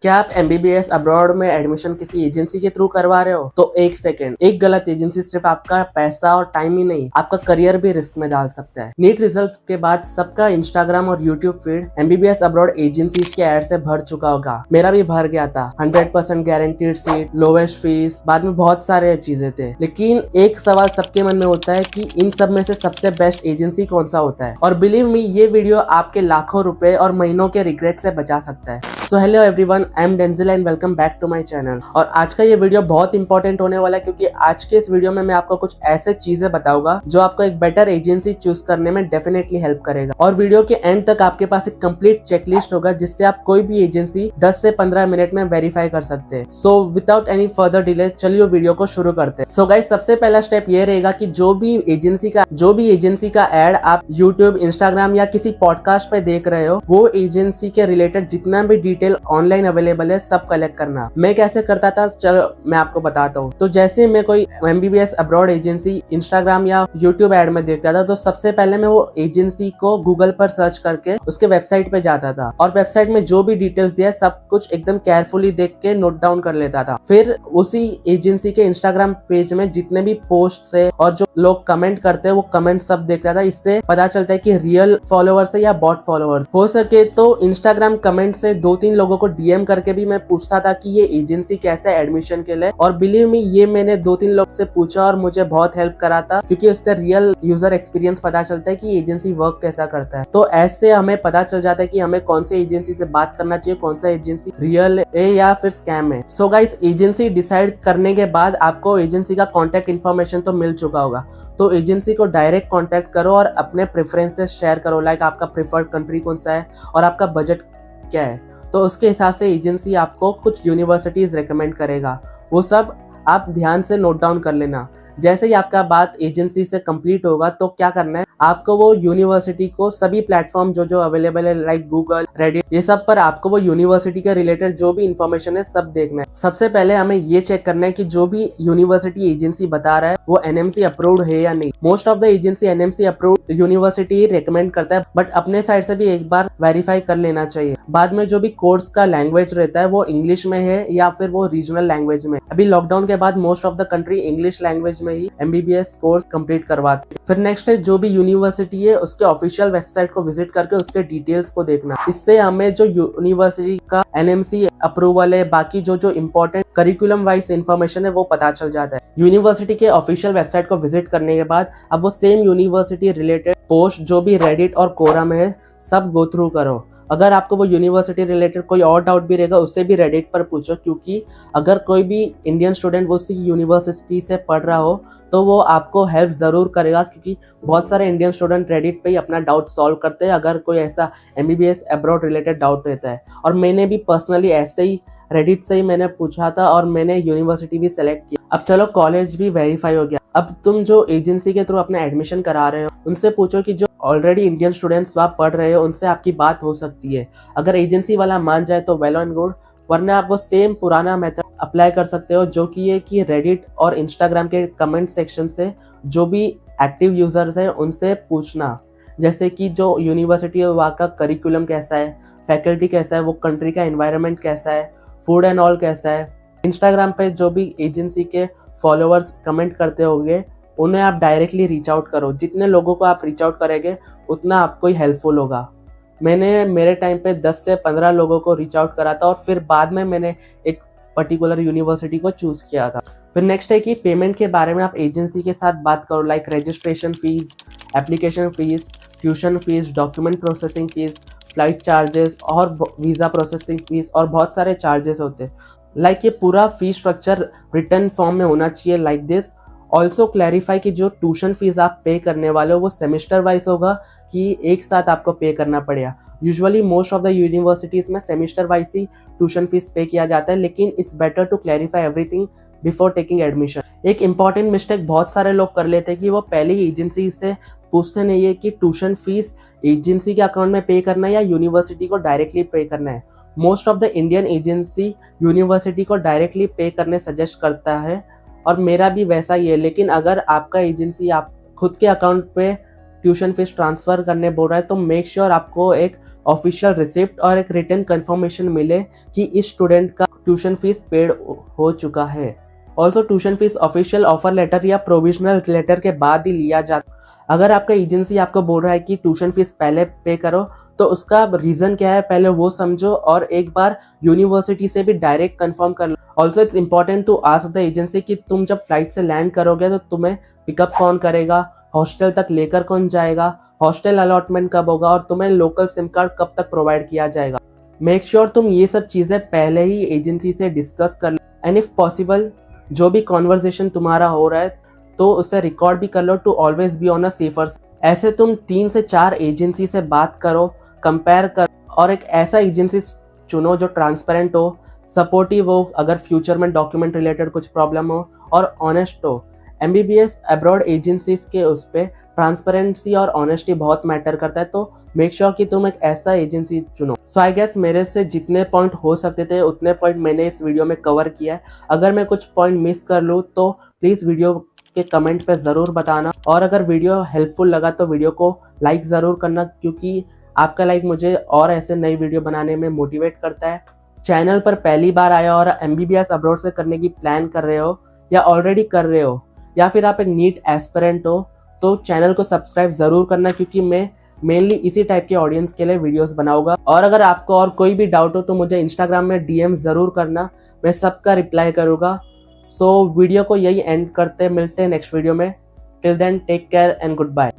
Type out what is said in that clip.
क्या आप MBBS abroad में एडमिशन किसी एजेंसी के थ्रू करवा रहे हो? तो एक सेकेंड, एक गलत एजेंसी सिर्फ आपका पैसा और टाइम ही नहीं, आपका करियर भी रिस्क में डाल सकता है। नीट रिजल्ट के बाद सबका इंस्टाग्राम और YouTube feed MBBS abroad agencies के एड से भर चुका होगा। मेरा भी भर गया था। 100% गारंटीड सीट, लोवेस्ट फीस, बाद में बहुत सारे चीजें थे। लेकिन एक सवाल सबके मन में होता है कि इन सब में से सबसे बेस्ट एजेंसी कौन सा होता है? और बिलीव मी, ये वीडियो आपके लाखों रुपए और महीनों के रिग्रेट से बचा सकता है। So hello everyone, I am Denzil and welcome back to my channel. और आज का ये वीडियो बहुत इंपॉर्टेंट होने वाला है, क्योंकि आज के इस वीडियो में मैं आपको कुछ ऐसे चीजें बताऊंगा जो आपको एक बेटर एजेंसी चूज करने में डेफिनेटली हेल्प करेगा। और वीडियो के एंड तक आपके पास एक कंप्लीट चेकलिस्ट होगा जिससे आप कोई भी एजेंसी 10 से 15 मिनट में वेरीफाई कर सकते हैं। So without any further delay चलिए वीडियो को शुरू करते हैं। सो गाइस, सबसे पहला स्टेप ये रहेगा कि जो भी एजेंसी का एड आप यूट्यूब, इंस्टाग्राम या किसी पॉडकास्ट पे देख रहे हो, वो एजेंसी के रिलेटेड जितना भी डिटेल ऑनलाइन अवेलेबल है सब कलेक्ट करना। मैं कैसे करता था, चलो मैं आपको बताता हूँ। तो जैसे मैं कोई एमबीबीएस अब्रॉड एजेंसी इंस्टाग्राम या यूट्यूब एड में देखता था, तो सबसे पहले मैं वो एजेंसी को गूगल पर सर्च करके उसके वेबसाइट पे जाता था और वेबसाइट में जो भी डिटेल्स दिया सब कुछ एकदम केयरफुली देख के नोट डाउन कर लेता था। फिर उसी एजेंसी के इंस्टाग्राम पेज में जितने भी पोस्ट है और जो लोग कमेंट करते हैं वो कमेंट सब देखता था। इससे पता चलता है कि रियल फॉलोअर्स है या बॉट फॉलोअर्स। हो सके तो इंस्टाग्राम कमेंट से 2-3 लोगों को डीएम करके भी मैं पूछता था कि ये एजेंसी कैसे एडमिशन के लिए। और बिलीव मी, ये मैंने 2-3 लोग से पूछा और मुझे बहुत हेल्प करा था, क्योंकि उससे रियल यूजर एक्सपीरियंस पता चलता है कि एजेंसी वर्क कैसा करता है। तो ऐसे हमें पता चल जाता है कि हमें कौन सी एजेंसी से बात करना चाहिए, कौन सा एजेंसी रियल है या फिर स्कैम है। सो गाइस, एजेंसी डिसाइड करने के बाद आपको एजेंसी का कॉन्टेक्ट इन्फॉर्मेशन तो मिल चुका होगा। तो एजेंसी को डायरेक्ट कॉन्टेक्ट करो और अपने प्रेफरेंसेस शेयर करो, लाइक आपका प्रेफर्ड कंट्री कौन सा है और आपका बजट क्या है। तो उसके हिसाब से एजेंसी आपको कुछ यूनिवर्सिटीज रेकमेंड करेगा। वो सब आप ध्यान से नोट डाउन कर लेना। जैसे ही आपका बात एजेंसी से कंप्लीट होगा तो क्या करना है, आपको वो यूनिवर्सिटी को सभी प्लेटफॉर्म जो अवेलेबल है, लाइक गूगल, रेडिट, ये सब पर आपको वो यूनिवर्सिटी के रिलेटेड जो भी इंफॉर्मेशन है सब देखना है। सबसे पहले हमें ये चेक करना है कि जो भी यूनिवर्सिटी एजेंसी बता रहा है वो एनएमसी अप्रूव्ड है या नहीं। Most of the agency NMC approved university recommend करता है, बट अपने साइड से भी एक बार वेरीफाई कर लेना चाहिए। बाद में जो भी कोर्स का लैंग्वेज रहता है वो इंग्लिश में है या फिर वो रीजनल लैंग्वेज में। अभी लॉकडाउन के बाद most of the country English language में ही एमबीबीएस कोर्स कंप्लीट करवाते हैं। फिर नेक्स्ट है, जो भी यूनिवर्सिटी है उसके ऑफिशियल वेबसाइट को विजिट करके उसके डिटेल्स को देखना। इससे हमें जो यूनिवर्सिटी का एनएमसी अप्रूवल है, बाकी जो इम्पोर्टेंट करिकुलम वाइज इंफॉर्मेशन है वो पता चल जाता है। यूनिवर्सिटी के ऑफिशियल वेबसाइट को विजिट करने के बाद अब वो सेम यूनिवर्सिटी रिलेटेड पोस्ट जो भी रेडिट और कोरा में है सब गो थ्रू करो। अगर आपको वो यूनिवर्सिटी रिलेटेड कोई और डाउट भी रहेगा उससे भी रेडिट पर पूछो, क्योंकि अगर कोई भी इंडियन स्टूडेंट वो उसी यूनिवर्सिटी से पढ़ रहा हो तो वो आपको हेल्प ज़रूर करेगा, क्योंकि बहुत सारे इंडियन स्टूडेंट रेडिट पे ही अपना डाउट सॉल्व करते हैं अगर कोई ऐसा एमबीबीएस अब्रॉड रिलेटेड डाउट रहता है। और मैंने भी पर्सनली ऐसे ही रेडिट से ही मैंने पूछा था और मैंने यूनिवर्सिटी भी सेलेक्ट किया। अब चलो, कॉलेज भी वेरीफाई हो गया। अब तुम जो एजेंसी के थ्रू अपना एडमिशन करा रहे हो उनसे पूछो कि जो ऑलरेडी इंडियन स्टूडेंट्स वहाँ पढ़ रहे हो उनसे आपकी बात हो सकती है। अगर एजेंसी वाला मान जाए तो वेल एंड गुड, वरना आप वो सेम पुराना मेथड अप्लाई कर सकते हो, जो कि ये कि रेडिट और इंस्टाग्राम के कमेंट सेक्शन से जो भी एक्टिव यूजर्स हैं उनसे पूछना। जैसे कि जो यूनिवर्सिटी है वहाँ का करिकुलम कैसा है, फैकल्टी कैसा है, वो कंट्री का एनवायरनमेंट कैसा है, फूड एंड ऑल कैसा है। इंस्टाग्राम पे जो भी एजेंसी के फॉलोअर्स कमेंट करते होंगे उन्हें आप डायरेक्टली रीच आउट करो। जितने लोगों को आप रीच आउट करेंगे उतना आपको ही हेल्पफुल होगा। मैंने मेरे टाइम पे 10 से 15 लोगों को रीच आउट करा था और फिर बाद में मैंने एक पर्टिकुलर यूनिवर्सिटी को चूज किया था। फिर नेक्स्ट है कि पेमेंट के बारे में आप एजेंसी के साथ बात करो, like registration fees, application fees, tuition fees, document processing fees, flight charges और वीज़ा प्रोसेसिंग फीस और बहुत सारे चार्जेस होते हैं। लाइक ये पूरा फी स्ट्रक्चर रिटर्न फॉर्म में होना चाहिए लाइक दिस। ऑल्सो क्लैरिफाई कि जो ट्यूशन फीस आप पे करने वाले हो वो सेमेस्टर वाइज होगा कि एक साथ आपको पे करना पड़ेगा। Usually most of the universities में सेमेस्टर वाइज ही ट्यूशन फीस पे किया जाता है, लेकिन it's better to clarify everything before taking admission. एक इंपॉर्टेंट मिस्टेक बहुत सारे लोग कर लेते हैं कि वो पहले ही एजेंसी से पूछते नहीं है कि ट्यूशन फीस एजेंसी के अकाउंट में पे करना है या यूनिवर्सिटी को डायरेक्टली पे करना है। Most of the Indian agency university को डायरेक्टली पे करने सजेस्ट करता है और मेरा भी वैसा ही है। लेकिन अगर आपका एजेंसी आप खुद के अकाउंट पे ट्यूशन फीस ट्रांसफ़र करने बोल रहा है तो मेक श्योर आपको एक ऑफिशियल रिसिप्ट और एक रिटन कंफर्मेशन मिले कि इस स्टूडेंट का ट्यूशन फीस पेड हो चुका है। Also tuition fees official offer letter या प्रोविजनल लेटर के बाद ही लिया जाता है। अगर आपका एजेंसी आपको बोल रहा है कि ट्यूशन फीस पहले पे करो, तो उसका रीजन क्या है पहले वो समझो और एक बार यूनिवर्सिटी से भी डायरेक्ट कंफर्म कर लो। Also it's important to ask the agency कि तुम जब फ्लाइट से लैंड करोगे तो तुम्हें पिकअप कौन करेगा, हॉस्टल तक लेकर कौन जाएगा, हॉस्टल अलॉटमेंट कब होगा और तुम्हें लोकल सिम कार्ड कब तक प्रोवाइड किया जाएगा। मेक श्योर तुम ये सब चीजें पहले ही एजेंसी से डिस्कस कर लो एंड इफ पॉसिबल जो भी कॉन्वर्जेशन तुम्हारा हो रहा है तो उसे रिकॉर्ड भी कर लो to always be on a safer. ऐसे तुम 3 से 4 एजेंसी से बात करो, कंपेयर करो और एक ऐसा एजेंसी चुनो जो ट्रांसपेरेंट हो, सपोर्टिव हो अगर फ्यूचर में डॉक्यूमेंट रिलेटेड कुछ प्रॉब्लम हो और ऑनेस्ट हो। एमबीबीएस अब्रॉड एजेंसीज के उस पे ट्रांसपेरेंसी और ऑनेस्टी बहुत मैटर करता है, तो मेक श्योर कि तुम एक ऐसा एजेंसी चुनो। सो आई गेस मेरे से जितने पॉइंट हो सकते थे उतने पॉइंट मैंने इस वीडियो में कवर किया है। अगर मैं कुछ पॉइंट मिस कर लूँ तो प्लीज़ वीडियो के कमेंट पे ज़रूर बताना और अगर वीडियो हेल्पफुल लगा तो वीडियो को लाइक ज़रूर करना, क्योंकि आपका लाइक मुझे और ऐसे नई वीडियो बनाने में मोटिवेट करता है। चैनल पर पहली बार आया और एमबीबीएस अब्रॉड से करने की प्लान कर रहे हो या ऑलरेडी कर रहे हो या फिर आप एक नीट एस्पिरेंट हो तो चैनल को सब्सक्राइब ज़रूर करना, क्योंकि मैं मेनली इसी टाइप के ऑडियंस के लिए वीडियोस बनाऊंगा। और अगर आपको और कोई भी डाउट हो तो मुझे इंस्टाग्राम में डीएम ज़रूर करना, मैं सबका रिप्लाई करूँगा। सो वीडियो को यही एंड करते, मिलते हैं नेक्स्ट वीडियो में। Till then take care and good bye.